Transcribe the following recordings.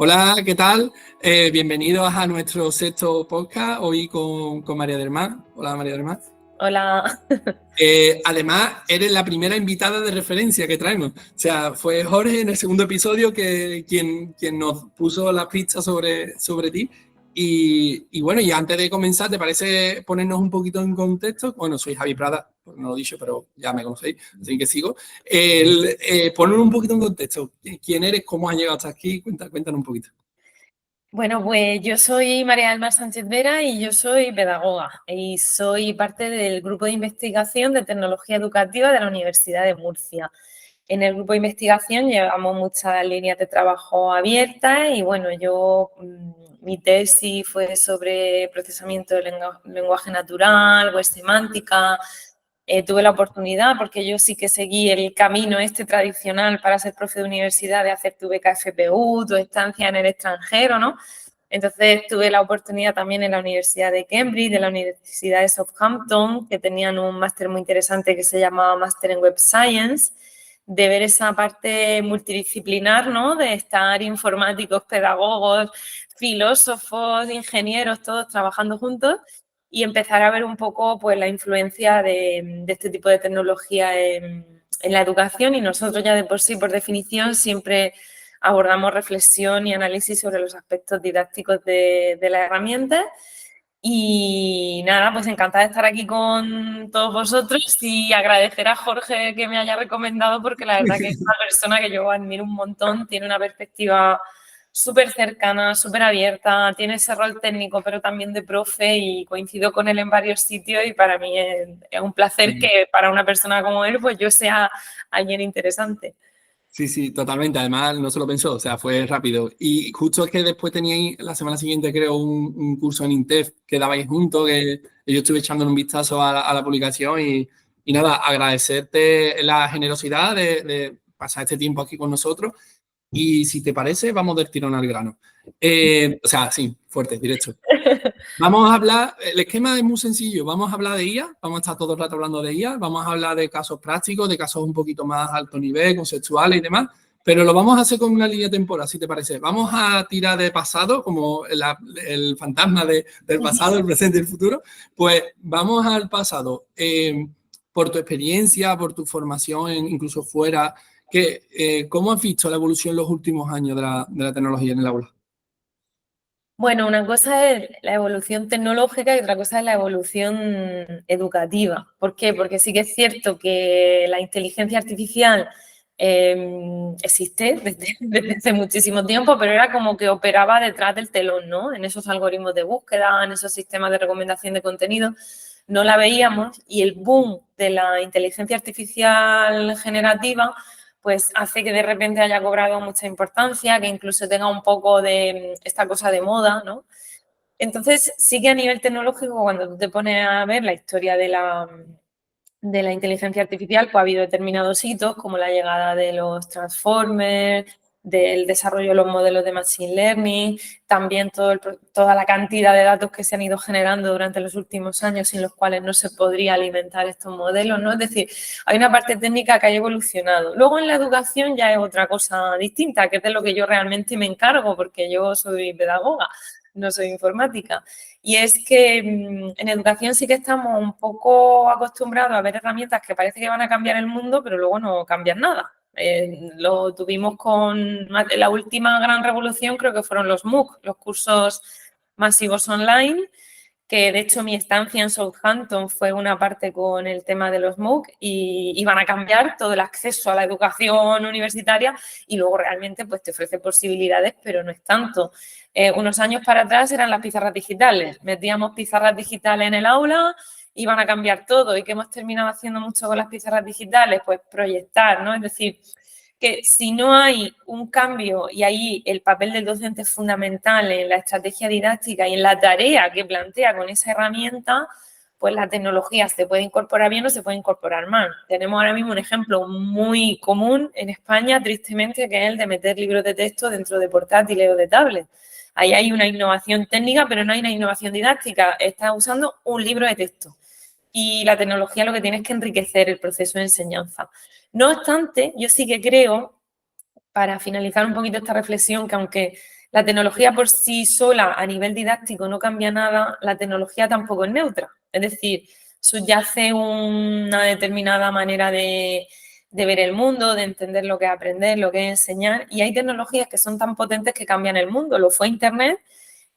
Hola, ¿qué tal? Bienvenidos a nuestro sexto podcast, hoy con María del Mar. Hola, María del Mar. Hola. Además, eres la primera invitada de referencia que traemos. O sea, fue Jorge en el segundo episodio quien nos puso las pistas sobre ti. Y bueno, y antes de comenzar, ¿te parece ponernos un poquito en contexto? Bueno, soy Javi Prada, pues no lo he dicho, pero ya me conocéis, así que sigo. Poner un poquito en contexto. ¿Quién eres? ¿Cómo has llegado hasta aquí? Cuéntanos un poquito. Bueno, pues yo soy María del Mar Sánchez Vera y yo soy pedagoga y soy parte del grupo de investigación de tecnología educativa de la Universidad de Murcia. En el grupo de investigación llevamos muchas líneas de trabajo abiertas y bueno, mi tesis fue sobre procesamiento de lenguaje natural, web semántica. Tuve la oportunidad, porque yo sí que seguí el camino este tradicional para ser profe de universidad, de hacer tu beca FPU, tu estancia en el extranjero, ¿no? Entonces tuve la oportunidad también en la Universidad de Cambridge, de la Universidad de Southampton, que tenían un máster muy interesante que se llamaba Máster en Web Science, de ver esa parte multidisciplinar, ¿no? De estar informáticos, pedagogos, filósofos, ingenieros, todos trabajando juntos y empezar a ver un poco pues, la influencia de este tipo de tecnología en la educación, y nosotros ya de por sí, por definición, siempre abordamos reflexión y análisis sobre los aspectos didácticos de la herramienta. Y nada, pues encantada de estar aquí con todos vosotros y agradecer a Jorge que me haya recomendado, porque la verdad que es una persona que yo admiro un montón, tiene una perspectiva súper cercana, súper abierta, tiene ese rol técnico pero también de profe, y coincido con él en varios sitios, y para mí es un placer que para una persona como él pues yo sea alguien interesante. Sí, sí, totalmente. Además, no se lo pensó, o sea, fue rápido. Y justo es que después teníais, la semana siguiente, creo, un curso en INTEF que dabais juntos, que yo estuve echando un vistazo a la publicación y nada, agradecerte la generosidad de pasar este tiempo aquí con nosotros. Y si te parece, vamos del tirón al grano. O sea, sí, fuerte, directo. Vamos a hablar, el esquema es muy sencillo, vamos a hablar de IA, vamos a estar todo el rato hablando de IA, vamos a hablar de casos prácticos, de casos un poquito más alto nivel, conceptuales y demás, pero lo vamos a hacer con una línea temporal, si te parece. Vamos a tirar de pasado, como el fantasma del pasado, el presente y el futuro, pues vamos al pasado. Por tu experiencia, por tu formación, incluso fuera, ¿cómo has visto la evolución en los últimos años de la tecnología en el aula? Bueno, una cosa es la evolución tecnológica y otra cosa es la evolución educativa. ¿Por qué? Porque sí que es cierto que la inteligencia artificial existe desde hace muchísimo tiempo, pero era como que operaba detrás del telón, ¿no? En esos algoritmos de búsqueda, en esos sistemas de recomendación de contenido, no la veíamos, y el boom de la inteligencia artificial generativa pues hace que de repente haya cobrado mucha importancia, que incluso tenga un poco de esta cosa de moda, ¿no? Entonces, sí que a nivel tecnológico, cuando tú te pones a ver la historia de la inteligencia artificial, pues ha habido determinados hitos, como la llegada de los transformers, del desarrollo de los modelos de machine learning, también toda la cantidad de datos que se han ido generando durante los últimos años, sin los cuales no se podría alimentar estos modelos, ¿no? Es decir, hay una parte técnica que ha evolucionado. Luego en la educación ya es otra cosa distinta, que es de lo que yo realmente me encargo, porque yo soy pedagoga, no soy informática. Y es que en educación sí que estamos un poco acostumbrados a ver herramientas que parece que van a cambiar el mundo, pero luego no cambian nada. Lo tuvimos con la última gran revolución, creo que fueron los MOOC, los cursos masivos online, que de hecho mi estancia en Southampton fue una parte con el tema de los MOOC, y iban a cambiar todo el acceso a la educación universitaria, y luego realmente pues te ofrece posibilidades, pero no es tanto. Unos años para atrás eran las pizarras digitales, metíamos pizarras digitales en el aula, iban a cambiar todo. ¿Y qué hemos terminado haciendo mucho con las pizarras digitales? Pues proyectar, ¿no? Es decir, que si no hay un cambio, y ahí el papel del docente es fundamental en la estrategia didáctica y en la tarea que plantea con esa herramienta, pues la tecnología se puede incorporar bien o se puede incorporar mal. Tenemos ahora mismo un ejemplo muy común en España, tristemente, que es el de meter libros de texto dentro de portátiles o de tablets. Ahí hay una innovación técnica, pero no hay una innovación didáctica. Estás usando un libro de texto. Y la tecnología lo que tiene es que enriquecer el proceso de enseñanza. No obstante, yo sí que creo, para finalizar un poquito esta reflexión, que aunque la tecnología por sí sola a nivel didáctico no cambia nada, la tecnología tampoco es neutra. Es decir, subyace una determinada manera de ver el mundo, de entender lo que es aprender, lo que es enseñar. Y hay tecnologías que son tan potentes que cambian el mundo. Lo fue Internet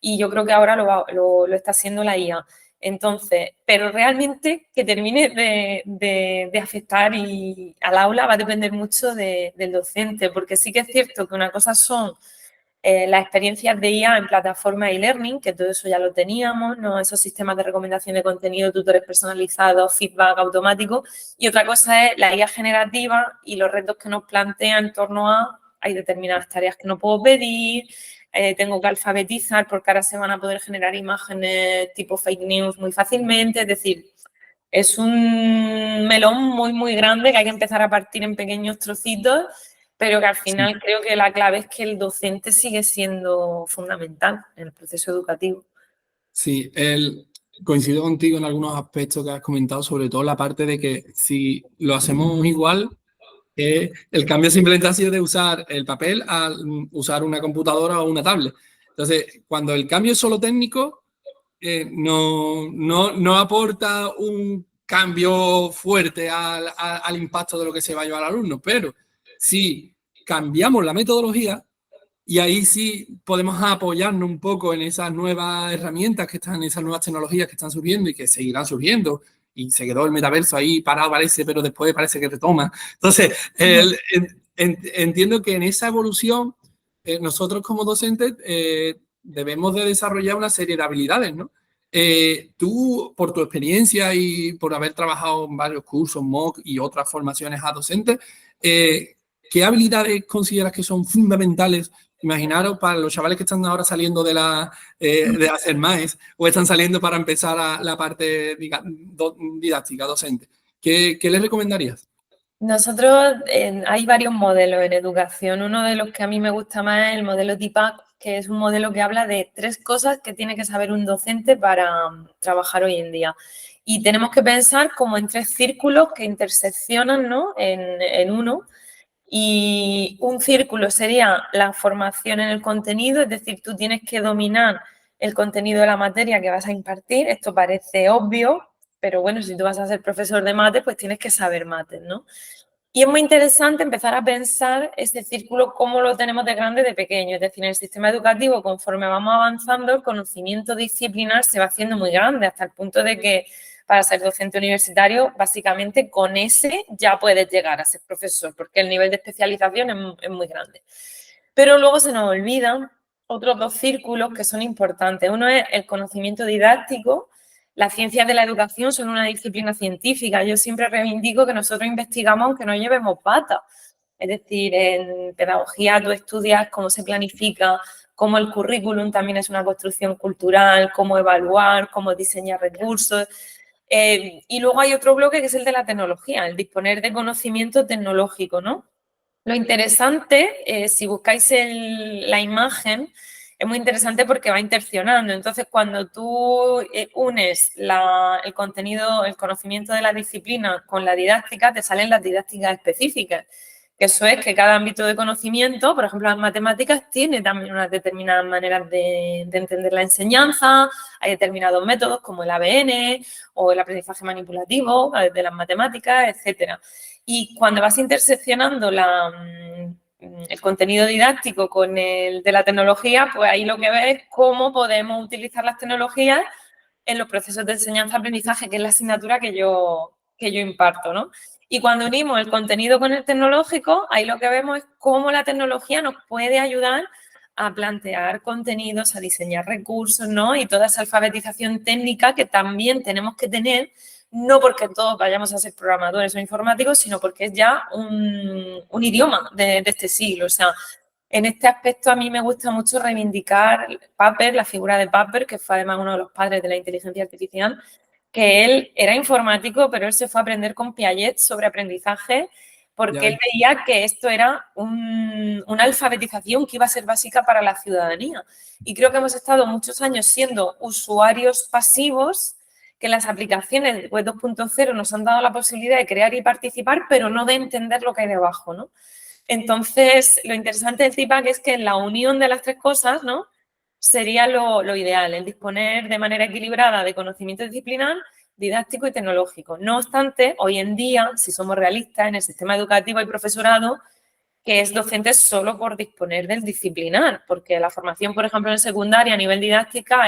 y yo creo que ahora lo está haciendo la IA. Entonces, pero realmente que termine de afectar al aula va a depender mucho del docente, porque sí que es cierto que una cosa son las experiencias de IA en plataforma e-learning, que todo eso ya lo teníamos, ¿no? Esos sistemas de recomendación de contenido, tutores personalizados, feedback automático. Y otra cosa es la IA generativa y los retos que nos plantea en torno a hay determinadas tareas que no puedo pedir, tengo que alfabetizar porque ahora se van a poder generar imágenes tipo fake news muy fácilmente. Es decir, es un melón muy, muy grande que hay que empezar a partir en pequeños trocitos, pero que al final creo que la clave es que el docente sigue siendo fundamental en el proceso educativo. Sí, coincido contigo en algunos aspectos que has comentado, sobre todo la parte de que si lo hacemos igual, el cambio simplemente ha sido de usar el papel a usar una computadora o una tablet. Entonces, cuando el cambio es solo técnico, no aporta un cambio fuerte al impacto de lo que se va a llevar al alumno, pero si cambiamos la metodología, y ahí sí podemos apoyarnos un poco en esas nuevas herramientas que están, esas nuevas tecnologías que están surgiendo y que seguirán surgiendo. Y se quedó el metaverso ahí parado, parece, pero después parece que retoma. Entonces, entiendo que en esa evolución, nosotros como docentes debemos de desarrollar una serie de habilidades, ¿no? Tú, por tu experiencia y por haber trabajado en varios cursos, MOOC y otras formaciones a docentes, ¿qué habilidades consideras que son fundamentales? Imaginaros para los chavales que están ahora saliendo de hacer más o están saliendo para empezar la parte didáctica, docente. ¿Qué les recomendarías? Nosotros hay varios modelos en educación. Uno de los que a mí me gusta más es el modelo TIPAC, que es un modelo que habla de 3 cosas que tiene que saber un docente para trabajar hoy en día. Y tenemos que pensar como en 3 círculos que interseccionan, ¿no? en uno. Y un círculo sería la formación en el contenido, es decir, tú tienes que dominar el contenido de la materia que vas a impartir. Esto parece obvio, pero bueno, si tú vas a ser profesor de mate, pues tienes que saber mates, ¿no? Y es muy interesante empezar a pensar ese círculo cómo lo tenemos de grande de pequeño. Es decir, en el sistema educativo, conforme vamos avanzando, el conocimiento disciplinar se va haciendo muy grande, hasta el punto de que para ser docente universitario, básicamente con ese ya puedes llegar a ser profesor, porque el nivel de especialización es muy grande. Pero luego se nos olvidan otros 2 círculos que son importantes. Uno es el conocimiento didáctico. Las ciencias de la educación son una disciplina científica. Yo siempre reivindico que nosotros investigamos aunque no llevemos pata. Es decir, en pedagogía tú estudias cómo se planifica, cómo el currículum también es una construcción cultural, cómo evaluar, cómo diseñar recursos. Y luego hay otro bloque que es el de la tecnología, el disponer de conocimiento tecnológico, ¿no? Lo interesante, si buscáis la imagen, es muy interesante porque va interaccionando. Entonces, cuando tú unes el contenido, el conocimiento de la disciplina con la didáctica, te salen las didácticas específicas. Que eso es que cada ámbito de conocimiento, por ejemplo, las matemáticas, tiene también unas determinadas maneras de entender la enseñanza. Hay determinados métodos como el ABN o el aprendizaje manipulativo de las matemáticas, etcétera. Y cuando vas interseccionando el contenido didáctico con el de la tecnología, pues ahí lo que ves es cómo podemos utilizar las tecnologías en los procesos de enseñanza-aprendizaje, que es la asignatura que yo imparto, ¿no? Y cuando unimos el contenido con el tecnológico, ahí lo que vemos es cómo la tecnología nos puede ayudar a plantear contenidos, a diseñar recursos, ¿no? Y toda esa alfabetización técnica que también tenemos que tener, no porque todos vayamos a ser programadores o informáticos, sino porque es ya un idioma de este siglo. O sea, en este aspecto a mí me gusta mucho reivindicar Papert, la figura de Papert, que fue además uno de los padres de la inteligencia artificial, que él era informático, pero él se fue a aprender con Piaget sobre aprendizaje porque él veía que esto era una alfabetización que iba a ser básica para la ciudadanía. Y creo que hemos estado muchos años siendo usuarios pasivos, que las aplicaciones de Web 2.0 nos han dado la posibilidad de crear y participar, pero no de entender lo que hay debajo, ¿no? Entonces, lo interesante del TIPAC es que la unión de las tres cosas, ¿no?, sería lo ideal, el disponer de manera equilibrada de conocimiento disciplinar, didáctico y tecnológico. No obstante, hoy en día, si somos realistas, en el sistema educativo hay profesorado que es docente solo por disponer del disciplinar, porque la formación, por ejemplo, en secundaria a nivel didáctica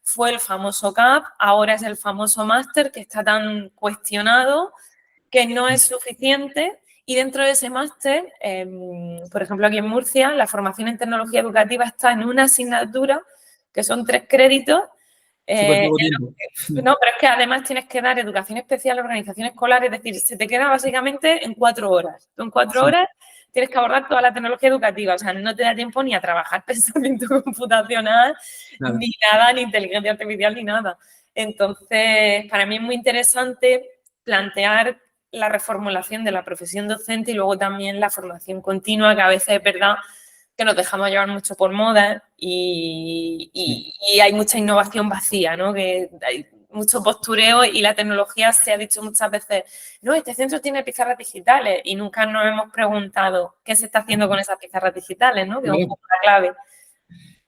fue el famoso CAP, ahora es el famoso máster que está tan cuestionado que no es suficiente. Y dentro de ese máster, por ejemplo, aquí en Murcia, la formación en tecnología educativa está en una asignatura que son 3 créditos. Súper poco tiempo. No, pero es que además tienes que dar educación especial a organización escolar, es decir, se te queda básicamente en 4 horas. Tú en 4 horas tienes que abordar toda la tecnología educativa, o sea, no te da tiempo ni a trabajar pensamiento computacional, ni nada, ni inteligencia artificial, ni nada. Entonces, para mí es muy interesante plantear la reformulación de la profesión docente y luego también la formación continua, que a veces es verdad que nos dejamos llevar mucho por moda y hay mucha innovación vacía, ¿no? Que hay mucho postureo y la tecnología se ha dicho muchas veces, no, este centro tiene pizarras digitales y nunca nos hemos preguntado qué se está haciendo con esas pizarras digitales, ¿no? Que es un poco la clave.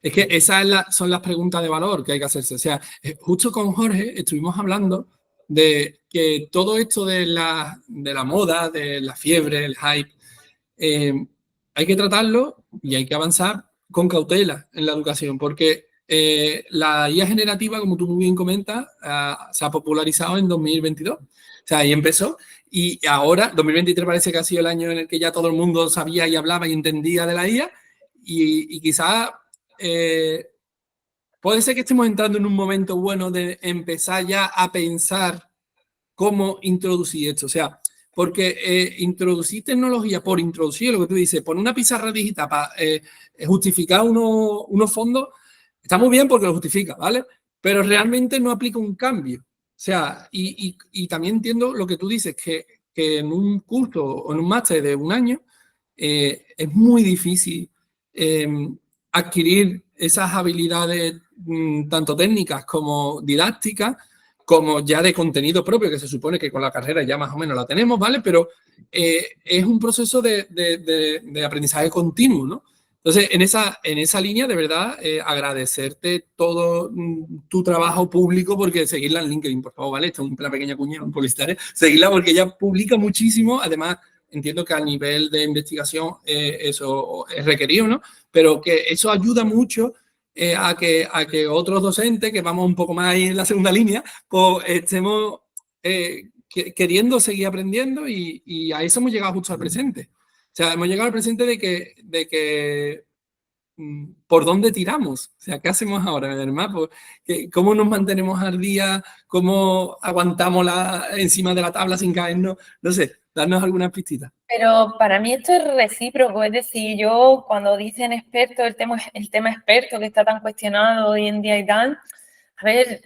Es que esas son las preguntas de valor que hay que hacerse. O sea, justo con Jorge estuvimos hablando de que todo esto de la moda, de la fiebre, el hype, hay que tratarlo y hay que avanzar con cautela en la educación, porque la IA generativa, como tú muy bien comentas, se ha popularizado en 2022. O sea, ahí empezó y ahora, 2023 parece que ha sido el año en el que ya todo el mundo sabía y hablaba y entendía de la IA y quizás puede ser que estemos entrando en un momento bueno de empezar ya a pensar cómo introducir esto. O sea, porque introducir tecnología por introducir, lo que tú dices, poner una pizarra digital para justificar unos fondos, está muy bien porque lo justifica, ¿vale? Pero realmente no aplica un cambio. O sea, y también entiendo lo que tú dices, que en un curso o en un máster de un año es muy difícil adquirir esas habilidades tanto técnicas como didácticas, como ya de contenido propio, que se supone que con la carrera ya más o menos la tenemos, ¿vale? Pero es un proceso de aprendizaje continuo, ¿no? Entonces, en esa línea, de verdad, agradecerte todo tu trabajo público, porque seguirla en LinkedIn, por favor, ¿vale? Esto es una pequeña cuña, un publicitario. Seguirla porque ella publica muchísimo, además, entiendo que a nivel de investigación eso es requerido, ¿no? Pero que eso ayuda mucho a que otros docentes, que vamos un poco más ahí en la segunda línea, pues estemos queriendo seguir aprendiendo y a eso hemos llegado justo al presente. O sea, hemos llegado al presente de que ¿por dónde tiramos? O sea, ¿qué hacemos ahora, verdad? ¿Cómo nos mantenemos al día? ¿Cómo aguantamos encima de la tabla sin caernos? No sé, darnos algunas pistitas. Pero para mí esto es recíproco, es decir, yo cuando dicen experto, el tema experto que está tan cuestionado hoy en día y tal, a ver,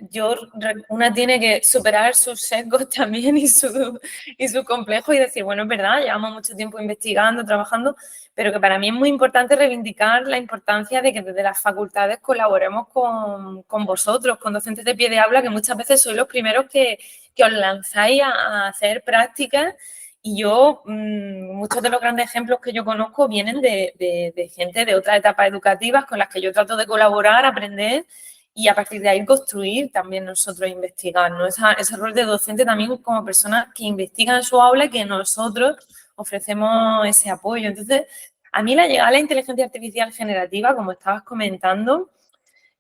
una tiene que superar sus sesgos también y su complejo y decir, bueno, es verdad, llevamos mucho tiempo investigando, trabajando, pero que para mí es muy importante reivindicar la importancia de que desde las facultades colaboremos con vosotros, con docentes de pie de aula, que muchas veces sois los primeros que os lanzáis a hacer prácticas. Y yo, muchos de los grandes ejemplos que yo conozco vienen de gente de otras etapas educativas con las que yo trato de colaborar, aprender y a partir de ahí construir también nosotros investigar, ¿no? Ese rol de docente también como personas que investigan en su aula y que nosotros ofrecemos ese apoyo. Entonces, a mí la llegada de la inteligencia artificial generativa, como estabas comentando,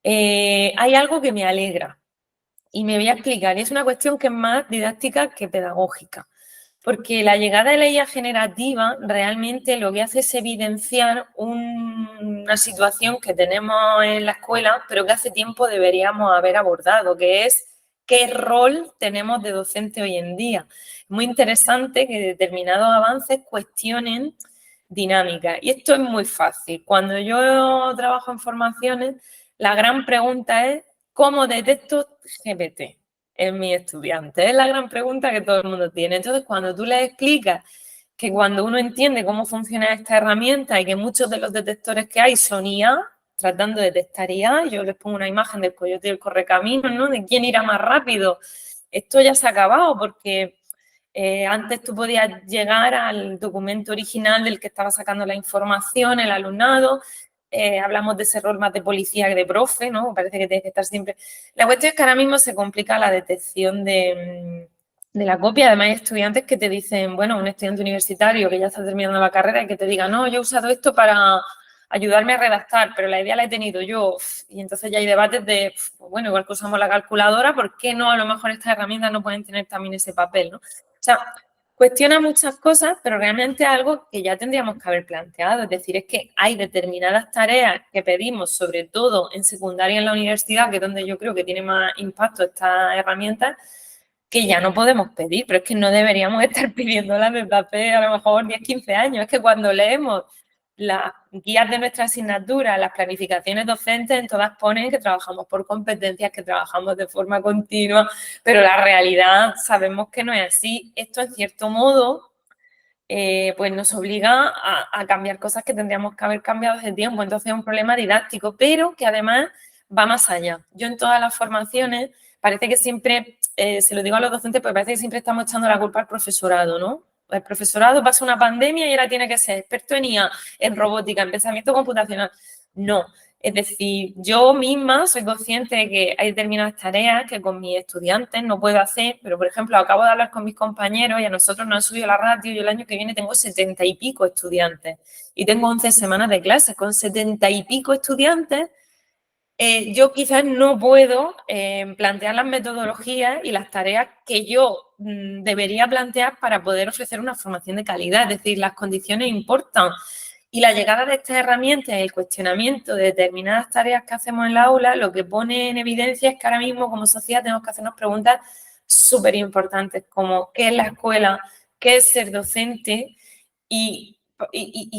hay algo que me alegra y me voy a explicar. Y es una cuestión que es más didáctica que pedagógica. Porque la llegada de la IA generativa realmente lo que hace es evidenciar una situación que tenemos en la escuela, pero que hace tiempo deberíamos haber abordado, que es qué rol tenemos de docente hoy en día. Es muy interesante que determinados avances cuestionen dinámicas. Y esto es muy fácil. Cuando yo trabajo en formaciones, la gran pregunta es, ¿cómo detecto GPT en mis estudiantes? Es la gran pregunta que todo el mundo tiene. Entonces, cuando tú les explicas que cuando uno entiende cómo funciona esta herramienta y que muchos de los detectores que hay son IA, tratando de detectar IA, yo les pongo una imagen del coyote y el correcaminos, ¿no? De quién irá más rápido. Esto ya se ha acabado porque Antes tú podías llegar al documento original del que estaba sacando la información el alumnado. Hablamos de ese rol más de policía que de profe, ¿no? Parece que tienes que estar siempre... La cuestión es que ahora mismo se complica la detección de la copia. Además, hay estudiantes que te dicen, bueno, un estudiante universitario que ya está terminando la carrera y que te diga, no, yo he usado esto para ayudarme a redactar, pero la idea la he tenido yo. Y entonces ya hay debates de, bueno, igual que usamos la calculadora, ¿por qué no? A lo mejor estas herramientas no pueden tener también ese papel, ¿no? O sea, cuestiona muchas cosas, pero realmente es algo que ya tendríamos que haber planteado. Es decir, es que hay determinadas tareas que pedimos, sobre todo en secundaria y en la universidad, que es donde yo creo que tiene más impacto estas herramientas, que ya no podemos pedir, pero es que no deberíamos estar pidiéndolas desde hace a lo mejor 10, 15 años. Es que cuando leemos las guías de nuestra asignatura, las planificaciones docentes, en todas ponen que trabajamos por competencias, que trabajamos de forma continua, pero la realidad sabemos que no es así. Esto, en cierto modo, pues nos obliga a cambiar cosas que tendríamos que haber cambiado hace tiempo. Entonces es un problema didáctico, pero que además va más allá. Yo en todas las formaciones parece que siempre, se lo digo a los docentes, pues parece que siempre estamos echando la culpa al profesorado, ¿no? El profesorado pasa una pandemia y ahora tiene que ser experto en IA, en robótica, en pensamiento computacional. No. Es decir, yo misma soy consciente de que hay determinadas tareas que con mis estudiantes no puedo hacer, pero, por ejemplo, acabo de hablar con mis compañeros y a nosotros nos han subido la ratio. Yo el año que viene tengo 70 y pico estudiantes y tengo 11 semanas de clases. Con 70 y pico estudiantes, yo quizás no puedo plantear las metodologías y las tareas que yo debería plantear para poder ofrecer una formación de calidad. Es decir, las condiciones importan. Y la llegada de estas herramientas y el cuestionamiento de determinadas tareas que hacemos en la aula, lo que pone en evidencia es que ahora mismo como sociedad tenemos que hacernos preguntas súper importantes como ¿qué es la escuela? ¿Qué es ser docente? Y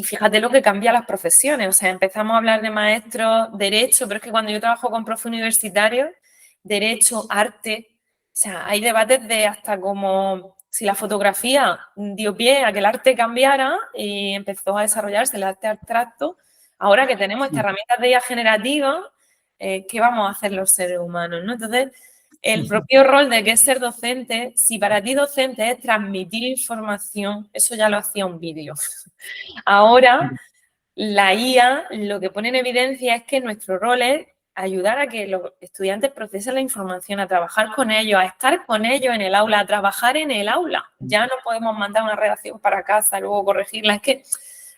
fíjate lo que cambia las profesiones. O sea, empezamos a hablar de maestros, derecho, pero es que cuando yo trabajo con profes universitarios, derecho, arte, o sea, hay debates de hasta como si la fotografía dio pie a que el arte cambiara y empezó a desarrollarse el arte abstracto, ahora que tenemos estas herramientas de IA generativa, ¿qué vamos a hacer los seres humanos, ¿no? Entonces, el propio rol de qué es ser docente, si para ti docente es transmitir información, eso ya lo hacía un vídeo. Ahora, la IA lo que pone en evidencia es que nuestro rol es ayudar a que los estudiantes procesen la información, a trabajar con ellos, a estar con ellos en el aula, a trabajar en el aula. Ya no podemos mandar una redacción para casa, luego corregirla. Es que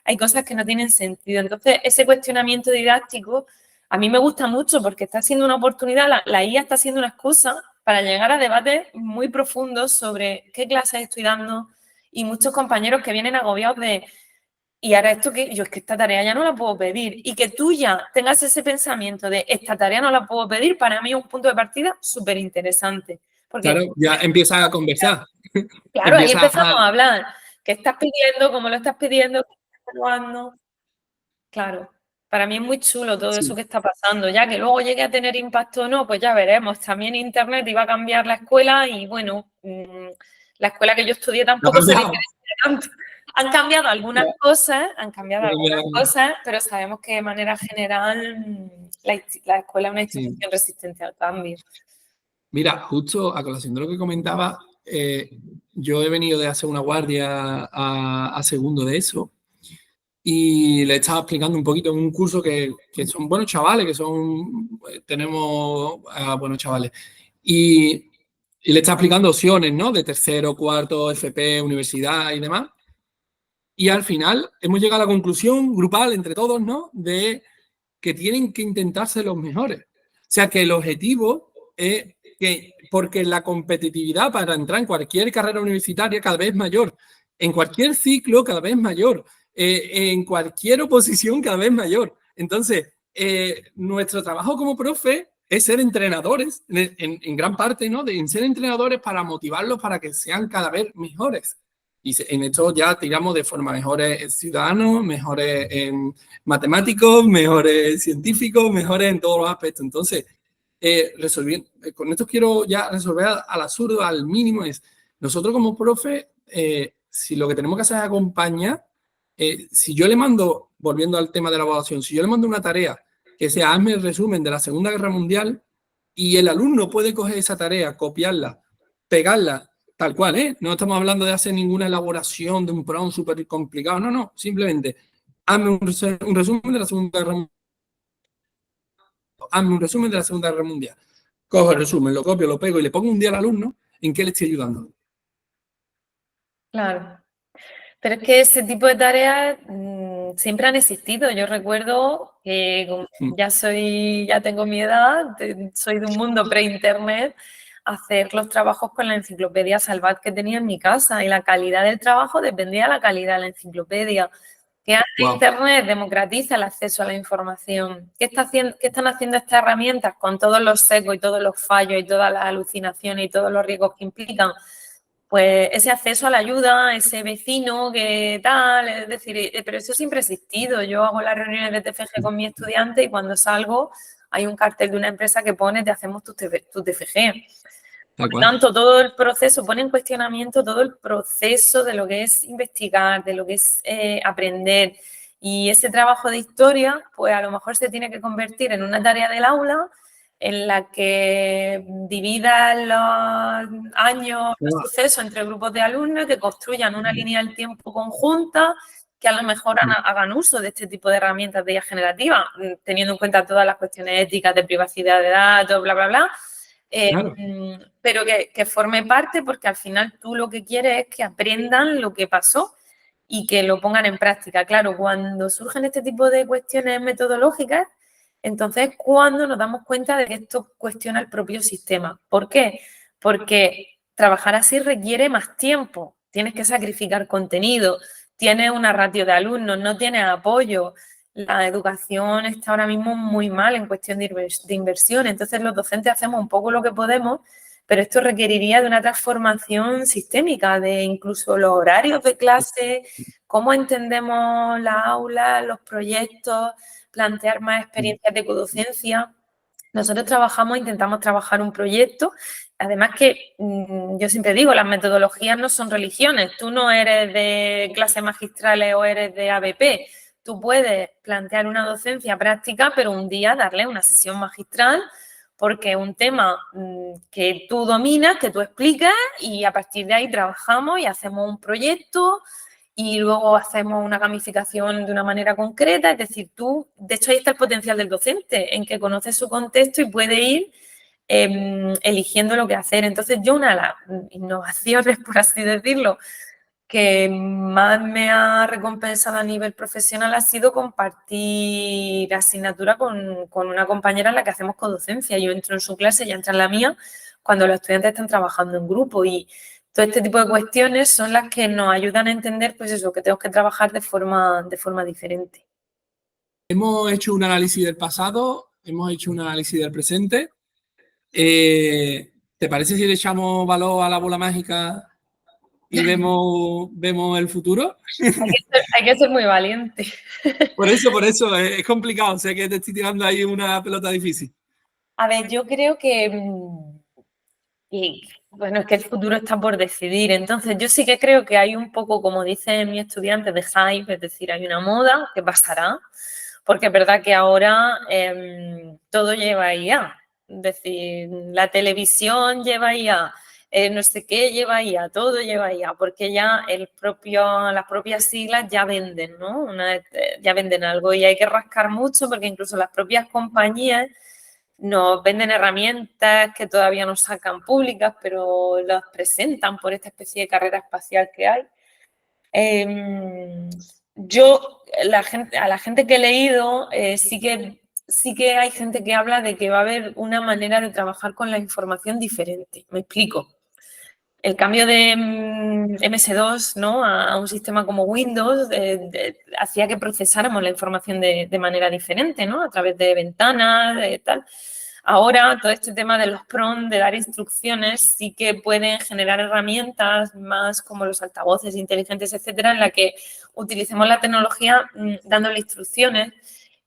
hay cosas que no tienen sentido. Entonces, ese cuestionamiento didáctico a mí me gusta mucho porque está siendo una oportunidad, la IA está siendo una excusa para llegar a debates muy profundos sobre qué clases estoy dando y muchos compañeros que vienen agobiados de y ahora esto que yo es que esta tarea ya no la puedo pedir y que tú ya tengas ese pensamiento de esta tarea no la puedo pedir, para mí es un punto de partida súper interesante. Claro, ya empiezas a conversar. Claro, ahí empezamos a hablar. ¿Qué estás pidiendo? ¿Cómo lo estás pidiendo? ¿Qué estás evaluando? Claro, para mí es muy chulo todo eso que está pasando. Ya que luego llegue a tener impacto o no, pues ya veremos. También Internet iba a cambiar la escuela y bueno, la escuela que yo estudié tampoco se diferencia tanto. Han cambiado algunas cosas, pero sabemos que de manera general la escuela es una institución resistente al cambio. Mira, justo a colación de lo que comentaba, yo he venido de hacer una guardia a segundo de eso y le estaba explicando un poquito en un curso que son buenos chavales, tenemos buenos chavales. Y le estaba explicando opciones, ¿no? De tercero, cuarto, FP, universidad y demás. Y al final hemos llegado a la conclusión grupal entre todos, ¿no? De que tienen que intentarse los mejores. O sea, que el objetivo es que, porque la competitividad para entrar en cualquier carrera universitaria cada vez es mayor, en cualquier ciclo cada vez mayor, en cualquier oposición cada vez mayor. Entonces, nuestro trabajo como profe es ser entrenadores, en gran parte, ¿no? En ser entrenadores para motivarlos para que sean cada vez mejores. Y en esto ya tiramos de forma mejores ciudadanos, mejores matemáticos, mejores científicos, mejores en todos los aspectos. Entonces, con esto quiero ya resolver al absurdo, al mínimo, es nosotros como profe, si lo que tenemos que hacer es acompañar, si yo le mando, volviendo al tema de la evaluación, si yo le mando una tarea que sea hazme el resumen de la Segunda Guerra Mundial y el alumno puede coger esa tarea, copiarla, pegarla Tal cual, ¿eh? No estamos hablando de hacer ninguna elaboración de un prompt súper complicado, no, no, simplemente hazme un resumen de la Segunda Guerra Mundial. Hazme un resumen de la Segunda Guerra Mundial. Cojo el resumen, lo copio, lo pego y le pongo un día al alumno en qué le estoy ayudando. Claro. Pero es que ese tipo de tareas siempre han existido. Yo recuerdo que como ya tengo mi edad, soy de un mundo pre-internet, hacer los trabajos con la enciclopedia Salvat que tenía en mi casa y la calidad del trabajo dependía de la calidad de la enciclopedia. Que hace Internet democratiza el acceso a la información. ¿Qué están haciendo estas herramientas con todos los sesgos y todos los fallos y todas las alucinaciones y todos los riesgos que implican? Pues ese acceso a la ayuda, ese vecino que tal, es decir, pero eso siempre ha existido. Yo hago las reuniones de TFG con mi estudiante y cuando salgo hay un cartel de una empresa que pone te hacemos tu TFG. Por lo tanto, todo el proceso pone en cuestionamiento todo el proceso de lo que es investigar, de lo que es aprender. Y ese trabajo de historia, pues a lo mejor se tiene que convertir en una tarea del aula en la que dividan los años, los sucesos entre grupos de alumnos, que construyan una línea del tiempo conjunta, que a lo mejor hagan uso de este tipo de herramientas de IA generativa, teniendo en cuenta todas las cuestiones éticas de privacidad de datos, bla, bla, bla. Claro. Pero que forme parte, porque al final tú lo que quieres es que aprendan lo que pasó y que lo pongan en práctica. Claro, cuando surgen este tipo de cuestiones metodológicas, entonces cuando nos damos cuenta de que esto cuestiona el propio sistema. ¿Por qué? Porque trabajar así requiere más tiempo, tienes que sacrificar contenido, tienes una ratio de alumnos, no tienes apoyo. La educación está ahora mismo muy mal en cuestión de inversión, entonces los docentes hacemos un poco lo que podemos, pero esto requeriría de una transformación sistémica, de incluso los horarios de clase, cómo entendemos las aulas, los proyectos, plantear más experiencias de codocencia. Nosotros intentamos trabajar un proyecto, además que yo siempre digo, las metodologías no son religiones, tú no eres de clases magistrales o eres de ABP, tú puedes plantear una docencia práctica, pero un día darle una sesión magistral, porque es un tema que tú dominas, que tú explicas y a partir de ahí trabajamos y hacemos un proyecto y luego hacemos una gamificación de una manera concreta, es decir, de hecho ahí está el potencial del docente, en que conoce su contexto y puede ir eligiendo lo que hacer. Entonces yo una de las innovaciones, por así decirlo, que más me ha recompensado a nivel profesional ha sido compartir asignatura con una compañera en la que hacemos codocencia. Yo entro en su clase, ella entra en la mía, cuando los estudiantes están trabajando en grupo y todo este tipo de cuestiones son las que nos ayudan a entender, pues eso, que tenemos que trabajar de forma diferente. Hemos hecho un análisis del pasado, hemos hecho un análisis del presente. ¿Te parece si le echamos valor a la bola mágica y vemos el futuro? Hay que ser muy valiente. Por eso, es complicado. Sé que te estoy tirando ahí una pelota difícil. A ver, yo creo que bueno, es que el futuro está por decidir. Entonces, yo sí que creo que hay un poco, como dicen mis estudiantes, de hype, es decir, hay una moda que pasará, porque es verdad que ahora todo lleva IA. Es decir, la televisión lleva IA, no sé qué lleva IA, todo lleva IA, porque ya las propias siglas ya venden, ¿no? Ya venden algo y hay que rascar mucho porque incluso las propias compañías nos venden herramientas que todavía no sacan públicas, pero las presentan por esta especie de carrera espacial que hay. A la gente que he leído, sí que hay gente que habla de que va a haber una manera de trabajar con la información diferente. Me explico. El cambio de MS2, ¿no?, a un sistema como Windows hacía que procesáramos la información de manera diferente, ¿no?, a través de ventanas, de tal. Ahora, todo este tema de los prompts, de dar instrucciones, sí que pueden generar herramientas más como los altavoces inteligentes, etcétera, en la que utilicemos la tecnología dándole instrucciones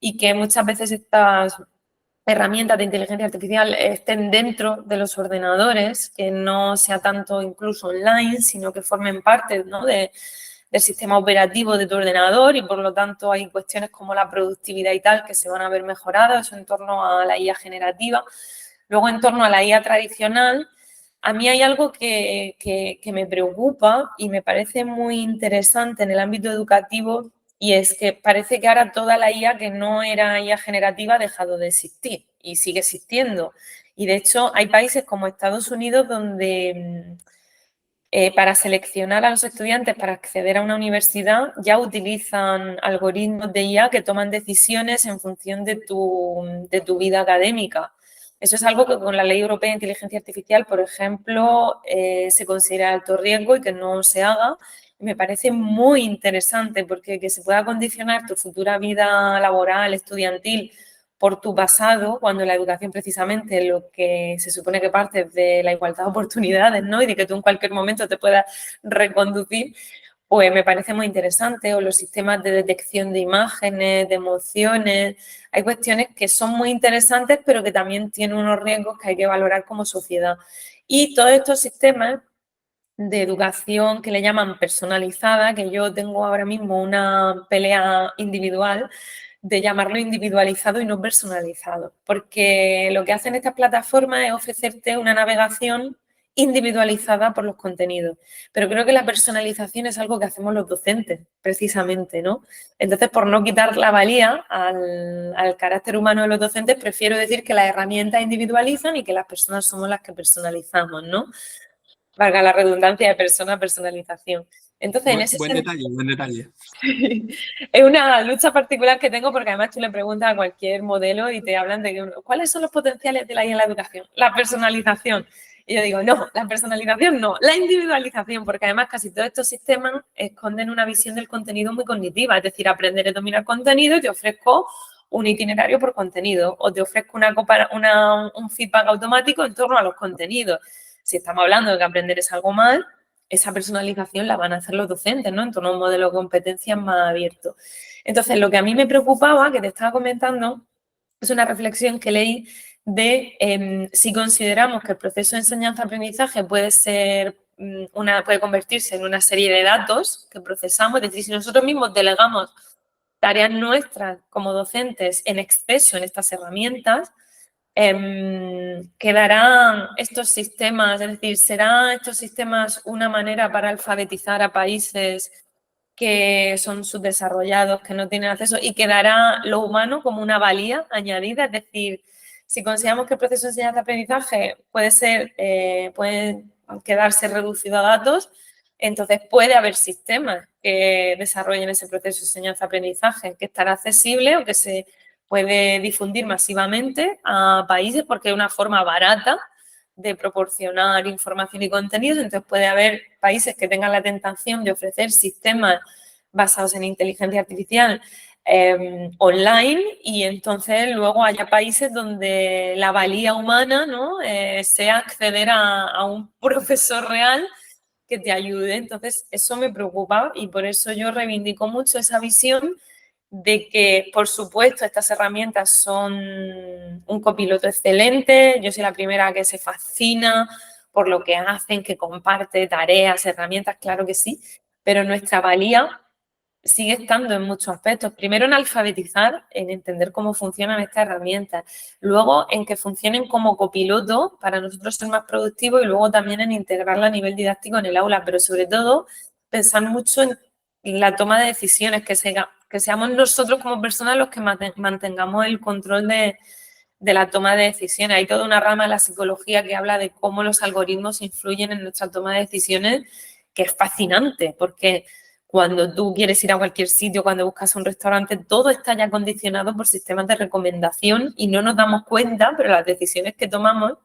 y que muchas veces estas herramientas de inteligencia artificial estén dentro de los ordenadores, que no sea tanto incluso online, sino que formen parte, ¿no?, del sistema operativo de tu ordenador y por lo tanto hay cuestiones como la productividad y tal que se van a ver mejoradas, eso en torno a la IA generativa. Luego, en torno a la IA tradicional, a mí hay algo que me preocupa y me parece muy interesante en el ámbito educativo, y es que parece que ahora toda la IA que no era IA generativa ha dejado de existir y sigue existiendo. Y de hecho hay países como Estados Unidos donde para seleccionar a los estudiantes para acceder a una universidad ya utilizan algoritmos de IA que toman decisiones en función de tu vida académica. Eso es algo que con la Ley Europea de Inteligencia Artificial, por ejemplo, se considera alto riesgo y que no se haga. Me parece muy interesante porque que se pueda condicionar tu futura vida laboral, estudiantil, por tu pasado, cuando la educación precisamente lo que se supone que parte de la igualdad de oportunidades, ¿no? Y de que tú en cualquier momento te puedas reconducir, pues me parece muy interesante. O los sistemas de detección de imágenes, de emociones. Hay cuestiones que son muy interesantes, pero que también tienen unos riesgos que hay que valorar como sociedad. Y todos estos sistemas de educación que le llaman personalizada, que yo tengo ahora mismo una pelea individual de llamarlo individualizado y no personalizado, porque lo que hacen estas plataformas es ofrecerte una navegación individualizada por los contenidos, pero creo que la personalización es algo que hacemos los docentes, precisamente, ¿no? Entonces, por no quitar la valía al carácter humano de los docentes, prefiero decir que las herramientas individualizan y que las personas somos las que personalizamos, ¿no? Valga la redundancia de persona, personalización. Entonces, en ese Buen sentido, detalle, buen detalle. es una lucha particular que tengo porque además tú le preguntas a cualquier modelo y te hablan de cuáles son los potenciales de la IA en la educación. La personalización. Y yo digo, no, la personalización no, la individualización, porque además casi todos estos sistemas esconden una visión del contenido muy cognitiva, es decir, aprender a dominar contenido y te ofrezco un itinerario por contenido o te ofrezco un feedback automático en torno a los contenidos. Si estamos hablando de que aprender es algo mal, esa personalización la van a hacer los docentes, ¿no? En torno a un modelo de competencias más abierto. Entonces, lo que a mí me preocupaba, que te estaba comentando, es una reflexión que leí de si consideramos que el proceso de enseñanza-aprendizaje puede convertirse en una serie de datos que procesamos, es decir, si nosotros mismos delegamos tareas nuestras como docentes en exceso en estas herramientas, quedarán estos sistemas, es decir, ¿serán estos sistemas una manera para alfabetizar a países que son subdesarrollados, que no tienen acceso, y quedará lo humano como una valía añadida? Es decir, si consideramos que el proceso de enseñanza-aprendizaje puede quedarse reducido a datos, entonces puede haber sistemas que desarrollen ese proceso de enseñanza-aprendizaje que estará accesible o que se puede difundir masivamente a países porque es una forma barata de proporcionar información y contenidos. Entonces puede haber países que tengan la tentación de ofrecer sistemas basados en inteligencia artificial online, y entonces luego haya países donde la valía humana, ¿no? Sea acceder a un profesor real que te ayude. Entonces eso me preocupa y por eso yo reivindico mucho esa visión de que, por supuesto, estas herramientas son un copiloto excelente. Yo soy la primera que se fascina por lo que hacen, que comparte tareas, herramientas, claro que sí, pero nuestra valía sigue estando en muchos aspectos. Primero en alfabetizar, en entender cómo funcionan estas herramientas. Luego en que funcionen como copiloto para nosotros ser más productivos y luego también en integrarla a nivel didáctico en el aula. Pero sobre todo pensar mucho en la toma de decisiones, que seamos nosotros como personas los que mantengamos el control de la toma de decisiones. Hay toda una rama de la psicología que habla de cómo los algoritmos influyen en nuestra toma de decisiones, que es fascinante, porque cuando tú quieres ir a cualquier sitio, cuando buscas un restaurante, todo está ya condicionado por sistemas de recomendación y no nos damos cuenta, pero las decisiones que tomamos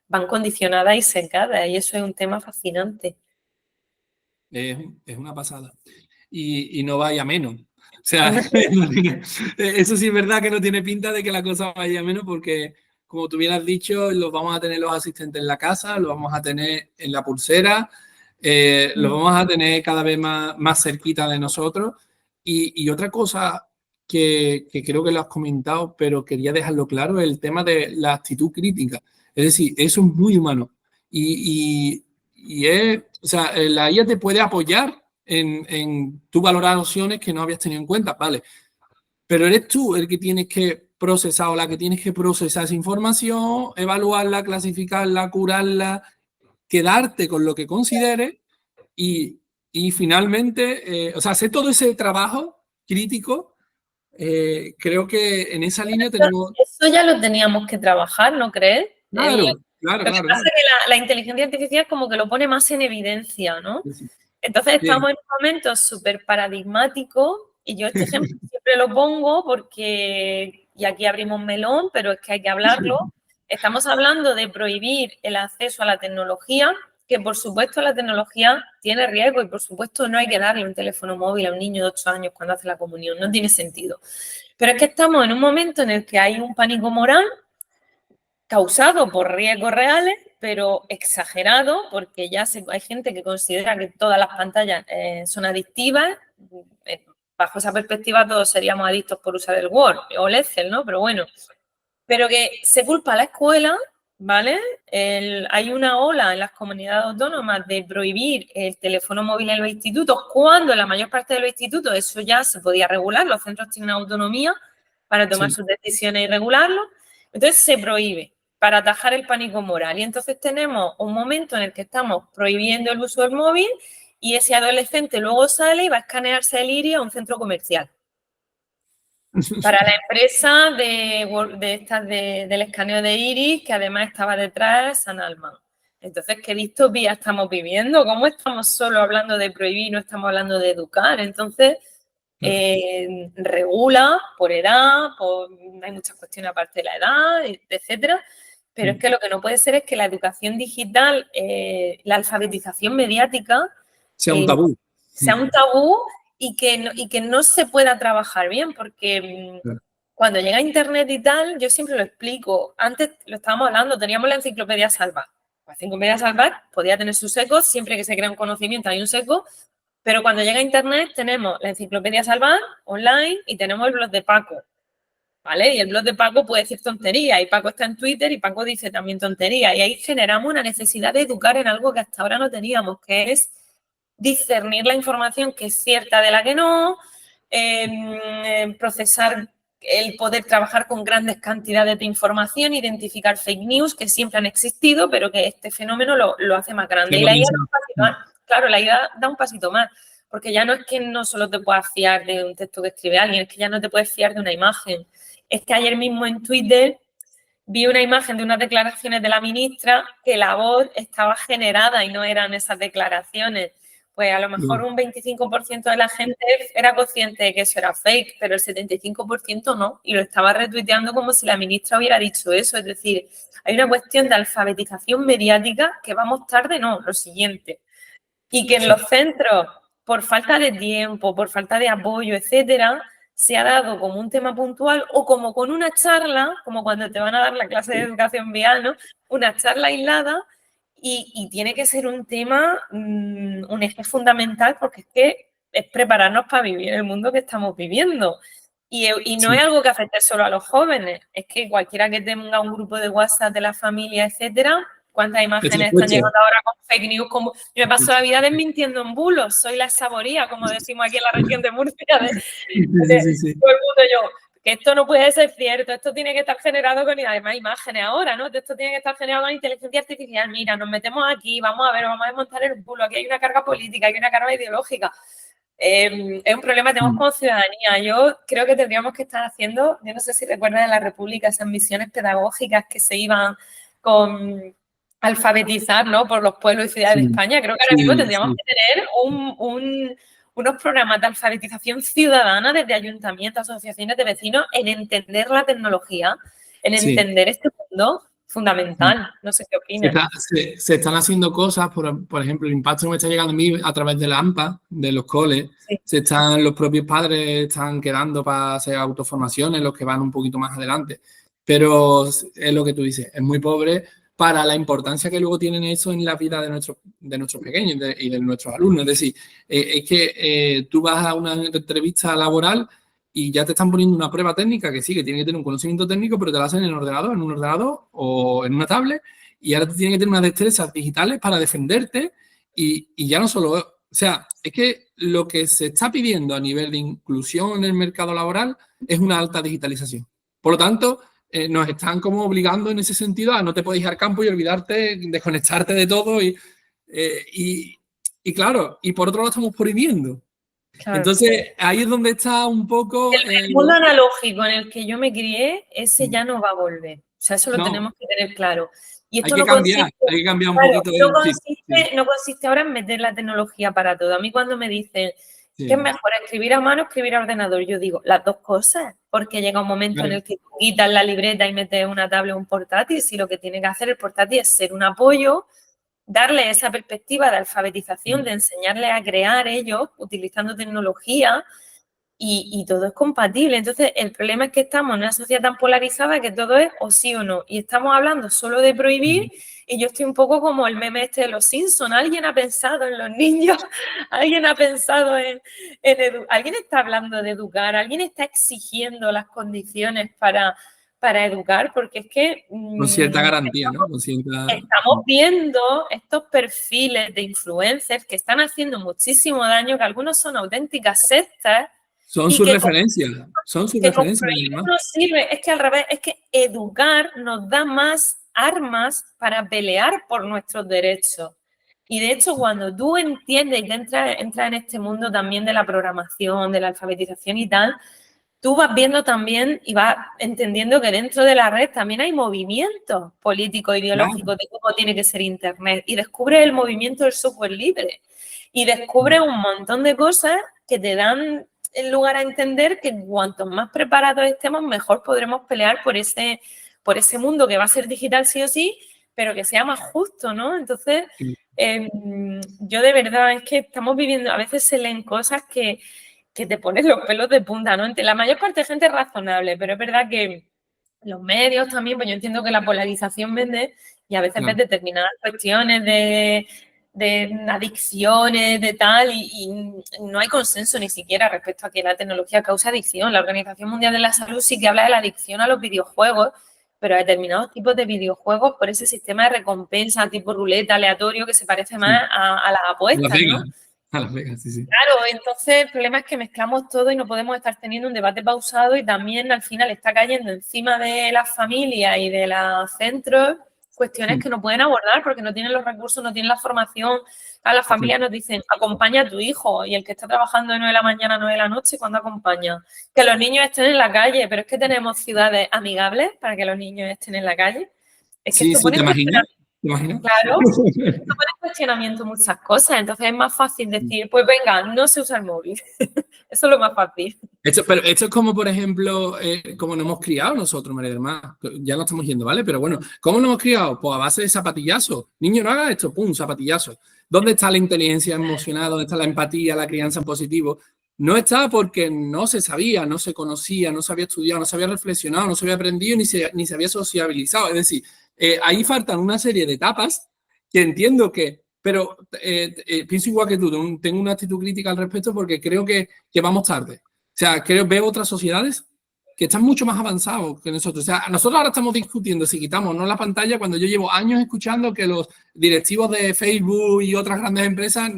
van condicionadas y secadas, y eso es un tema fascinante. Es una pasada. Y no vaya menos. O sea, eso sí es verdad que no tiene pinta de que la cosa vaya menos porque, como tú bien has dicho, los vamos a tener los asistentes en la casa, los vamos a tener en la pulsera, los vamos a tener cada vez más cerquita de nosotros. Y otra cosa que creo que lo has comentado, pero quería dejarlo claro, es el tema de la actitud crítica. Es decir, eso es muy humano. O sea, la IA te puede apoyar en tu valorar opciones que no habías tenido en cuenta, ¿vale? Pero eres tú el que tienes que procesar o la que tienes que procesar esa información, evaluarla, clasificarla, curarla quedarte con lo que consideres y finalmente, o sea, hacer todo ese trabajo crítico. Creo que en esa línea tenemos... Eso ya lo teníamos que trabajar, ¿no crees? Claro. Lo que pasa es que la inteligencia artificial como que lo pone más en evidencia, ¿no? Sí. Entonces estamos en un momento súper paradigmático y yo este ejemplo siempre lo pongo porque, y aquí abrimos melón, pero es que hay que hablarlo. Estamos hablando de prohibir el acceso a la tecnología, que por supuesto la tecnología tiene riesgo y por supuesto no hay que darle un teléfono móvil a un niño de 8 años cuando hace la comunión, no tiene sentido. Pero es que estamos en un momento en el que hay un pánico moral causado por riesgos reales, pero exagerado, porque ya hay gente que considera que todas las pantallas son adictivas. Bajo esa perspectiva todos seríamos adictos por usar el Word o el Excel, ¿no? Pero bueno, pero que se culpa a la escuela, ¿vale? Hay una ola en las comunidades autónomas de prohibir el teléfono móvil en los institutos, cuando en la mayor parte de los institutos eso ya se podía regular, los centros tienen autonomía para tomar sus decisiones y regularlo, entonces se prohíbe para atajar el pánico moral. Y entonces tenemos un momento en el que estamos prohibiendo el uso del móvil y ese adolescente luego sale y va a escanearse el iris a un centro comercial. Para la empresa del escaneo de iris, que además estaba detrás, San Alman. Entonces, ¿qué distopía estamos viviendo? ¿Cómo estamos solo hablando de prohibir, no estamos hablando de educar? Entonces, regula por edad, hay muchas cuestiones aparte de la edad, etcétera. Pero es que lo que no puede ser es que la educación digital, la alfabetización mediática, sea un tabú. Sea un tabú y que no se pueda trabajar bien, porque cuando llega Internet y tal, yo siempre lo explico. Antes lo estábamos hablando, teníamos la enciclopedia Salvat. La enciclopedia Salvat podía tener sus ecos, siempre que se crea un conocimiento hay un seco, pero cuando llega Internet tenemos la enciclopedia Salvat online y tenemos el blog de Paco. ¿Vale? Y el blog de Paco puede decir tonterías, y Paco está en Twitter y Paco dice también tonterías. Y ahí generamos una necesidad de educar en algo que hasta ahora no teníamos, que es discernir la información que es cierta de la que no, procesar, el poder trabajar con grandes cantidades de información, identificar fake news que siempre han existido, pero que este fenómeno lo hace más grande. Y la IA da un pasito más. Claro, la IA da un pasito más, porque ya no es que no solo te puedas fiar de un texto que escribe alguien, es que ya no te puedes fiar de una imagen. Es que ayer mismo en Twitter vi una imagen de unas declaraciones de la ministra que la voz estaba generada y no eran esas declaraciones. Pues a lo mejor un 25% de la gente era consciente de que eso era fake, pero el 75% no, y lo estaba retuiteando como si la ministra hubiera dicho eso. Es decir, hay una cuestión de alfabetización mediática que vamos tarde, no, lo siguiente. Y que en los centros, por falta de tiempo, por falta de apoyo, etcétera, se ha dado como un tema puntual o como con una charla, como cuando te van a dar la clase de educación vial, ¿no? Una charla aislada y tiene que ser un tema, un eje fundamental, porque es que es prepararnos para vivir el mundo que estamos viviendo. Y no es algo que afecte solo a los jóvenes, es que cualquiera que tenga un grupo de WhatsApp de la familia, etcétera, ¿cuántas imágenes están llegando ahora con fake news? Como, yo me paso la vida desmintiendo en bulos, soy la saboría, como decimos aquí en la región de Murcia. Todo el mundo yo, que esto no puede ser cierto, esto tiene que estar generado con, además, imágenes ahora, ¿no? Esto tiene que estar generado con inteligencia artificial. Mira, nos metemos aquí, vamos a ver, vamos a desmontar el bulo, aquí hay una carga política, hay una carga ideológica. Es un problema que tenemos como ciudadanía. Yo creo que tendríamos que estar haciendo, yo no sé si recuerdan en la República esas misiones pedagógicas que se iban con alfabetizar, ¿no? Por los pueblos y ciudades de España. Creo que ahora mismo tendríamos que tener unos programas de alfabetización ciudadana desde ayuntamientos, asociaciones de vecinos, en entender la tecnología, en entender este mundo fundamental. No sé qué opinas. Se están haciendo cosas, por ejemplo, el impacto que me está llegando a mí a través de la AMPA, de los coles. Los propios padres están quedando para hacer autoformaciones, los que van un poquito más adelante. Pero es lo que tú dices, es muy pobre para la importancia que luego tienen eso en la vida de nuestros pequeños y de nuestros alumnos. Es decir, es que tú vas a una entrevista laboral y ya te están poniendo una prueba técnica que sí, que tiene que tener un conocimiento técnico, pero te la hacen en un ordenador o en una tablet, y ahora tú tienes que tener unas destrezas digitales para defenderte y ya no solo... O sea, es que lo que se está pidiendo a nivel de inclusión en el mercado laboral es una alta digitalización. Por lo tanto, nos están como obligando en ese sentido a no te puedes ir al campo y olvidarte, desconectarte de todo y claro, y por otro lado estamos prohibiendo. Claro. Entonces, ahí es donde está un poco... El mundo analógico en el que yo me crié, ese ya no va a volver. O sea, eso lo No, tenemos que tener claro. Y hay esto que no cambiar, consiste, hay que cambiar un claro, poquito no el chip. consiste, no consiste ahora en meter la tecnología para todo. A mí cuando me dicen Sí, que es mejor escribir a mano o escribir a ordenador, yo digo las dos cosas, porque llega un momento en claro. el que tú quitas la libreta y metes una tablet o un portátil, si lo que tiene que hacer el portátil es ser un apoyo, darle esa perspectiva de alfabetización, de enseñarles a crear ellos utilizando tecnología y todo es compatible. Entonces, el problema es que estamos en una sociedad tan polarizada que todo es o sí o no. Y estamos hablando solo de prohibir y yo estoy un poco como el meme este de los Simpsons. ¿Alguien ha pensado en los niños? ¿Alguien ha pensado ¿Alguien está hablando de educar? ¿Alguien está exigiendo las condiciones para educar? Porque es que... Con cierta garantía, ¿no? Con cierta... Estamos viendo estos perfiles de influencers que están haciendo muchísimo daño, que algunos son auténticas sectas Son y sus que referencias, con prohibir no sirve. Es que al revés, es que educar nos da más armas para pelear por nuestros derechos. Y de hecho, cuando tú entiendes y entras en este mundo también de la programación, de la alfabetización y tal, tú vas viendo también y vas entendiendo que dentro de la red también hay movimientos políticos, ideológicos de cómo tiene que ser Internet. Y descubres el movimiento del software libre. Y descubres un montón de cosas que te dan lugar a entender que cuanto más preparados estemos, mejor podremos pelear por ese mundo que va a ser digital sí o sí, pero que sea más justo, ¿no? Entonces, yo de verdad es que estamos viviendo, a veces se leen cosas que te pones los pelos de punta, ¿no? La mayor parte de gente es razonable, pero es verdad que los medios también, pues yo entiendo que la polarización vende y a veces ves determinadas cuestiones de adicciones, de tal, y no hay consenso ni siquiera respecto a que la tecnología causa adicción. La Organización Mundial de la Salud sí que habla de la adicción a los videojuegos, pero a determinados tipos de videojuegos por ese sistema de recompensa tipo ruleta aleatorio que se parece más a las apuestas, ¿no? A Las Vegas, sí. Claro, entonces el problema es que mezclamos todo y no podemos estar teniendo un debate pausado y también al final está cayendo encima de las familias y de los centros cuestiones que no pueden abordar porque no tienen los recursos, no tienen la formación. A las familias nos dicen, acompaña a tu hijo y el que está trabajando de 9 de la mañana a 9 de la noche, ¿cuándo acompaña? Que los niños estén en la calle, pero es que tenemos ciudades amigables para que los niños estén en la calle. Es que esto pone ¿te imaginas? ¿Te imaginas? Claro, esto pone en cuestionamiento muchas cosas, entonces es más fácil decir, pues venga, no se usa el móvil. Eso es lo más fácil. Pero esto es como, por ejemplo, como nos hemos criado nosotros, María del Mar. Ya no estamos yendo, ¿vale? Pero bueno, ¿cómo nos hemos criado? Pues a base de zapatillazos. Niño, no hagas esto, pum, zapatillazo. ¿Dónde está la inteligencia emocional? ¿Dónde está la empatía, la crianza en positivo? No está porque no se sabía, no se conocía, no se había estudiado, no se había reflexionado, no se había aprendido ni se había sociabilizado. Es decir, ahí faltan una serie de etapas que entiendo que, pero pienso igual que tú, tengo una actitud crítica al respecto porque creo que vamos tarde. O sea, veo otras sociedades que están mucho más avanzados que nosotros. O sea, nosotros ahora estamos discutiendo si quitamos o no la pantalla cuando yo llevo años escuchando que los directivos de Facebook y otras grandes empresas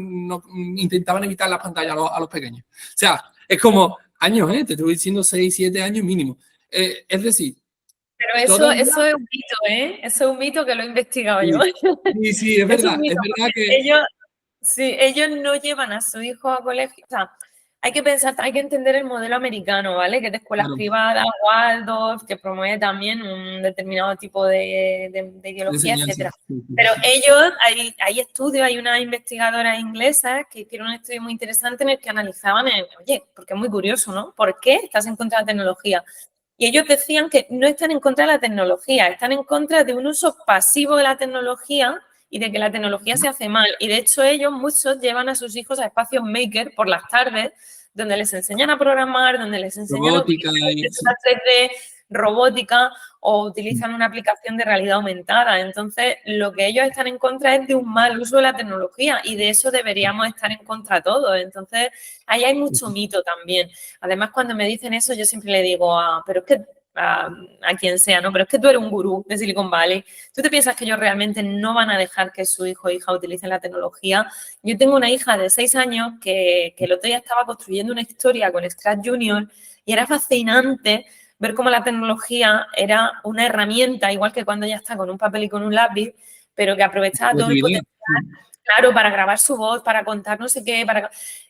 intentaban evitar la pantalla a los pequeños. O sea, es como años, te estoy diciendo 6, 7 años mínimo. Es decir... Pero eso es un mito, ¿eh? Eso es un mito que lo he investigado yo. Sí, es verdad. Es verdad que... Ellos no llevan a su hijo a colegio. O sea, hay que pensar, hay que entender el modelo americano, ¿vale? Que es de escuelas privadas, Waldorf, que promueve también un determinado tipo de ideología, etcétera. Pero ellos, hay estudios, hay una investigadora inglesa que hicieron un estudio muy interesante en el que analizaban, oye, porque es muy curioso, ¿no? ¿Por qué estás en contra de la tecnología? Y ellos decían que no están en contra de la tecnología, están en contra de un uso pasivo de la tecnología y de que la tecnología se hace mal. Y de hecho ellos, muchos, llevan a sus hijos a espacios maker por las tardes, donde les enseñan a programar, donde les enseñan robótica, 3D, robótica o utilizan una aplicación de realidad aumentada. Entonces, lo que ellos están en contra es de un mal uso de la tecnología y de eso deberíamos estar en contra todos. Entonces, ahí hay mucho mito también. Además, cuando me dicen eso, yo siempre le digo, pero es que a quien sea, ¿no? Pero es que tú eres un gurú de Silicon Valley. ¿Tú te piensas que ellos realmente no van a dejar que su hijo o hija utilicen la tecnología? Yo tengo una hija de 6 años que el otro día estaba construyendo una historia con Scratch Junior y era fascinante ver cómo la tecnología era una herramienta, igual que cuando ella está con un papel y con un lápiz, pero que aprovechaba todo el Creatividad. potencial, claro, para grabar su voz, para contar no sé qué,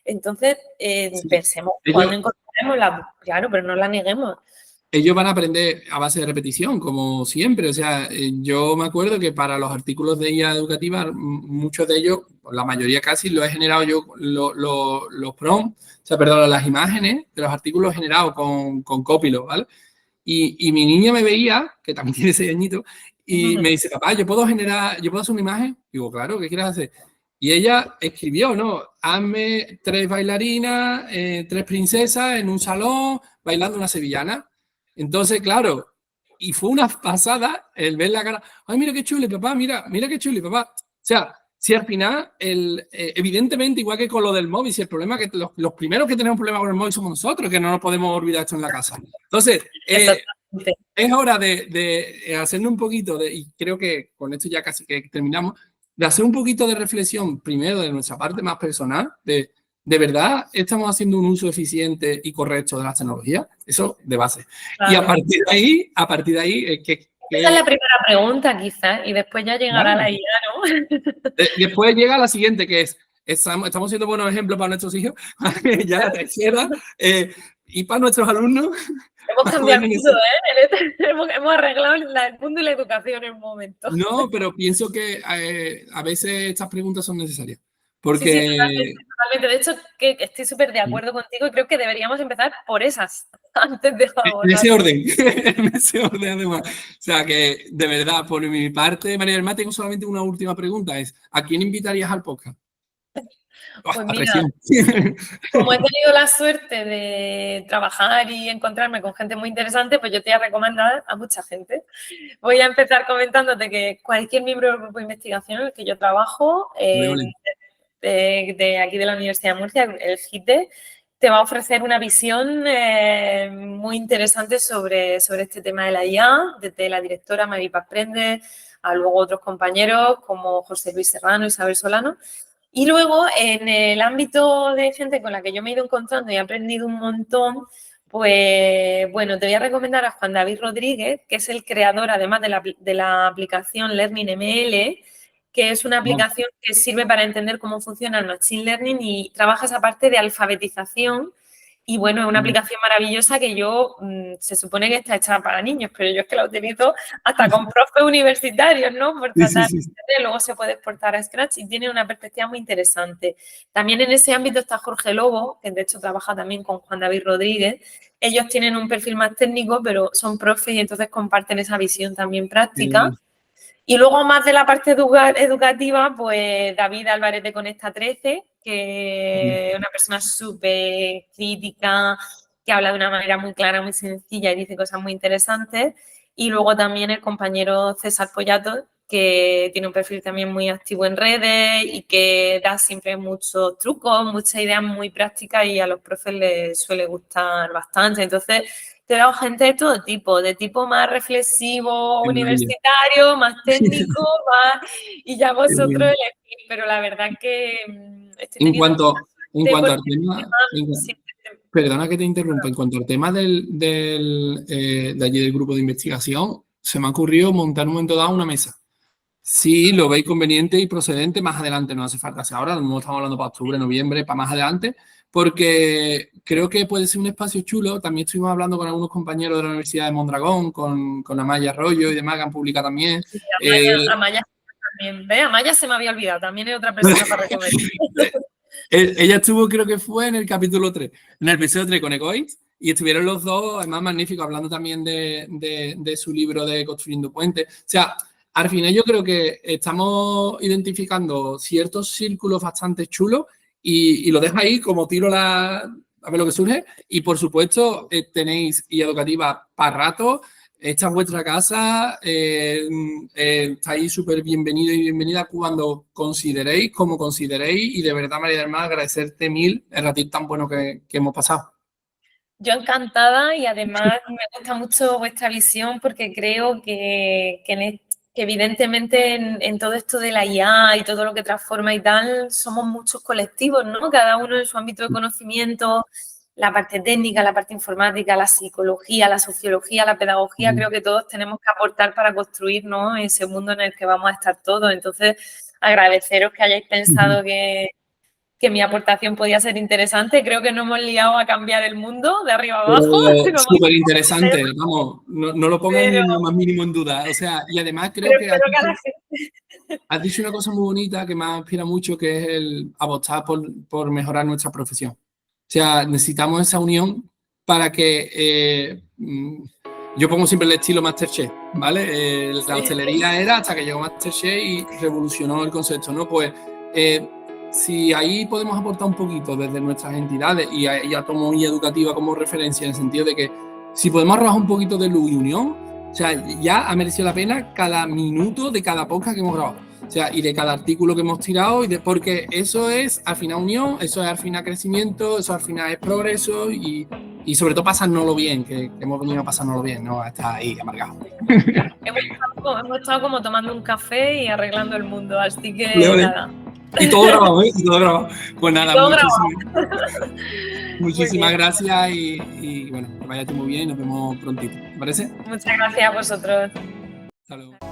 Entonces, Sí. pensemos, Ellos, ¿cuándo encontraremos la...? Claro, pero no la neguemos. ellos van a aprender a base de repetición, como siempre. O sea, yo me acuerdo que para los artículos de IA educativa, muchos de ellos, la mayoría casi, lo he generado yo, los prompts, o sea, perdón, las imágenes de los artículos generados con Copilot, ¿vale? Y mi niña me veía, que también tiene 6 añitos, y me dice, papá, yo puedo hacer una imagen? Digo, claro, ¿qué quieres hacer? Y ella escribió, ¿no? Hazme 3 bailarinas, 3 princesas en un salón bailando una sevillana. Entonces, claro, y fue una pasada el ver la cara. Ay, mira qué chulo, papá, mira qué chulo, papá. O sea, si al final, evidentemente, igual que con lo del móvil, si el problema es que los primeros que tenemos problemas con el móvil somos nosotros, que no nos podemos olvidar esto en la casa. Entonces, Exactamente. es hora de hacernos un poquito de, y creo que con esto ya casi que terminamos, de hacer un poquito de reflexión primero de nuestra parte más personal, de verdad estamos haciendo un uso eficiente y correcto de las tecnologías, eso de base. Y Claro. a partir de ahí, Esa es la primera pregunta, quizás, y después ya llegará claro. la IA, ¿no? Después llega la siguiente, que es, estamos siendo buenos ejemplos para nuestros hijos, ya la tercera, y para nuestros alumnos. Hemos más cambiado jóvenes el mundo, ¿eh? Hemos arreglado el mundo y la educación en un momento. No, pero pienso que a veces estas preguntas son necesarias. Sí, sí, Porque totalmente, totalmente. De hecho, que estoy súper de acuerdo contigo y creo que deberíamos empezar por esas, antes de en abordar. ese orden, en ese orden además. O sea que, de verdad, por mi parte, María del Mar, tengo solamente una última pregunta. Es, ¿a quién invitarías al podcast? Pues A mira, presión. como he tenido la suerte de trabajar y encontrarme con gente muy interesante, pues yo te voy a recomendar a mucha gente. Voy a empezar comentándote que cualquier miembro del grupo de investigación en el que yo trabajo, Ole, ole. de aquí de la Universidad de Murcia, el GITE, te va a ofrecer una visión muy interesante sobre este tema de la IA, desde la directora Maripaz Prende a luego otros compañeros como José Luis Serrano, Isabel Solano. Y luego, en el ámbito de gente con la que yo me he ido encontrando y he aprendido un montón, pues bueno, te voy a recomendar a Juan David Rodríguez, que es el creador además de la aplicación Learning ML, que es una No, aplicación que sirve para entender cómo funciona el Machine Learning y trabaja esa parte de alfabetización. Y bueno, es una no. aplicación maravillosa que yo, se supone que está hecha para niños, pero yo es que la utilizo hasta con profes universitarios, ¿no? Por Sí, sí, tratar sí. luego se puede exportar a Scratch y tiene una perspectiva muy interesante. También en ese ámbito está Jorge Lobo, que de hecho trabaja también con Juan David Rodríguez. Ellos tienen un perfil más técnico, pero son profes y entonces comparten esa visión también práctica. Y luego más de la parte educativa, pues David Álvarez de Conecta 13, que es una persona súper crítica, que habla de una manera muy clara, muy sencilla y dice cosas muy interesantes. Y luego también el compañero César Pollato, que tiene un perfil también muy activo en redes y que da siempre muchos trucos, muchas ideas muy prácticas y a los profes les suele gustar bastante. Entonces, te he dado gente de tipo más reflexivo, Qué maravilla. universitario, más técnico, más... Y ya Qué vosotros bien. elegís, pero la verdad que estoy En teniendo mucha cuanto, en suerte cuanto porque al tema, sí, perdona que te interrumpa, en cuanto al tema de allí del grupo de investigación, se me ha ocurrido montar un momento dado una mesa. Si lo veis conveniente y procedente, más adelante, no hace falta hacer ahora, no estamos hablando para octubre, noviembre, para más adelante, porque creo que puede ser un espacio chulo. También estuvimos hablando con algunos compañeros de la Universidad de Mondragón, con Amaya Arroyo y demás, que han publicado también. Amaya también. ¿Ve? Amaya se me había olvidado, también es otra persona para recomendar. Ella estuvo, creo que fue en el capítulo 3, en el episodio 3 con Egoist, y estuvieron los dos, además magníficos, hablando también de su libro de Construyendo Puentes. O sea, al final yo creo que estamos identificando ciertos círculos bastante chulos y lo dejo ahí como tiro a ver lo que surge. Y por supuesto, tenéis y educativa para rato. Esta es vuestra casa, estáis súper bienvenidos y bienvenida cuando consideréis, como consideréis, y de verdad, María del Mar, agradecerte mil el ratito tan bueno que hemos pasado. Yo encantada y además me gusta mucho vuestra visión porque creo que evidentemente en todo esto de la IA y todo lo que transforma y tal, somos muchos colectivos, ¿no? Cada uno en su ámbito de conocimiento la parte técnica, la parte informática, la psicología, la sociología, la pedagogía, creo que todos tenemos que aportar para construir, ¿no?, ese mundo en el que vamos a estar todos. Entonces, agradeceros que hayáis pensado que mi aportación podía ser interesante. Creo que no hemos liado a cambiar el mundo de arriba abajo. Súper interesante, vamos, no lo pongas ni lo más mínimo en duda. O sea, y además creo que has dicho una cosa muy bonita que me inspira mucho, que es el apostar por mejorar nuestra profesión. O sea, necesitamos esa unión para que... yo pongo siempre el estilo MasterChef, ¿vale? La hostelería era hasta que llegó MasterChef y revolucionó el concepto, ¿no? Pues si ahí podemos aportar un poquito desde nuestras entidades, y ya tomo mi educativa como referencia, en el sentido de que si podemos arrojar un poquito de luz y unión, o sea, ya ha merecido la pena cada minuto de cada podcast que hemos grabado. O sea, y de cada artículo que hemos tirado, porque eso es al final unión, eso es al final crecimiento, eso al final es progreso y sobre todo pasárnoslo bien, que hemos venido a pasárnoslo bien, no a estar ahí amargados. Hemos estado como tomando un café y arreglando el mundo, así que nada. Y todo grabado, ¿eh? Y todo grabado. Pues nada, muchísimas gracias y bueno, que vaya todo muy bien y nos vemos prontito. ¿Te parece? Muchas gracias a vosotros. Hasta luego.